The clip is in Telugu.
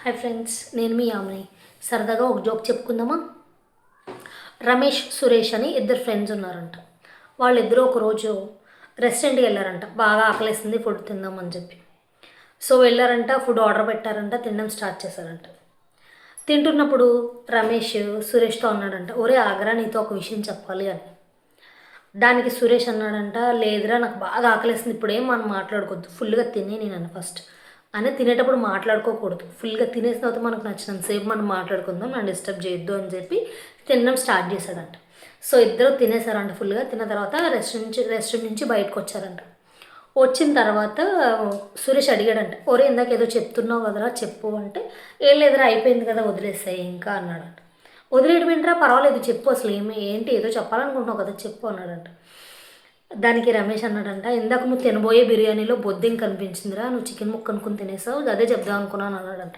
హాయ్ ఫ్రెండ్స్, నేను మీ యామిని. సరదాగా ఒక జోక్ చెప్పుకుందామా? రమేష్, సురేష్ అని ఇద్దరు ఫ్రెండ్స్ ఉన్నారంట. వాళ్ళిద్దరూ ఒకరోజు రెస్టారెంట్కి వెళ్ళారంట. బాగా ఆకలేసింది, ఫుడ్ తిందామని చెప్పి. సో వెళ్ళారంట, ఫుడ్ ఆర్డర్ పెట్టారంట, తినడం స్టార్ట్ చేశారంట. తింటున్నప్పుడు రమేష్ సురేష్తో అన్నాడంట, ఒరే ఆగరా, నీతో ఒక విషయం చెప్పాలి అని. దానికి సురేష్ అన్నాడంట, లేదురా నాకు బాగా ఆకలేస్తుంది, ఇప్పుడేం మనం మాట్లాడుకోవద్దు, ఫుల్గా తినే నేను ఫస్ట్ అని. తినేటప్పుడు మాట్లాడుకోకూడదు, ఫుల్గా తినేసిన తర్వాత మనకు నచ్చినంతసేపు మనం మాట్లాడుకుందాం, నన్ను డిస్టర్బ్ చేయొద్దు అని చెప్పి తినడం స్టార్ట్ చేశాడంట. సో ఇద్దరు తినేసారంట. ఫుల్గా తిన్న తర్వాత రెస్టారెంట్ నుంచి బయటకు వచ్చారంట. వచ్చిన తర్వాత సురేష్ అడిగాడంట, ఒరే ఇందాక ఏదో చెప్తున్నావు కదరా, చెప్పు అంటే, ఏం లేదురా అయిపోయింది కదా వదిలేసాయి ఇంకా అన్నాడంట. వదిలేయడం ఏంట్రా, పర్వాలేదు చెప్పు, అసలు ఏంటి ఏదో చెప్పాలనుకుంటున్నావు కదా చెప్పు అన్నాడంట. దానికి రమేష్ అన్నాడంట, ఇందాక నువ్వు తినబోయే బిర్యానీలో బొద్దింక కనిపించిందిరా, నువ్వు చికెన్ ముక్క అనుకుని తినేసావు, అదే చెప్దాం అనుకున్నాను అన్నాడంట.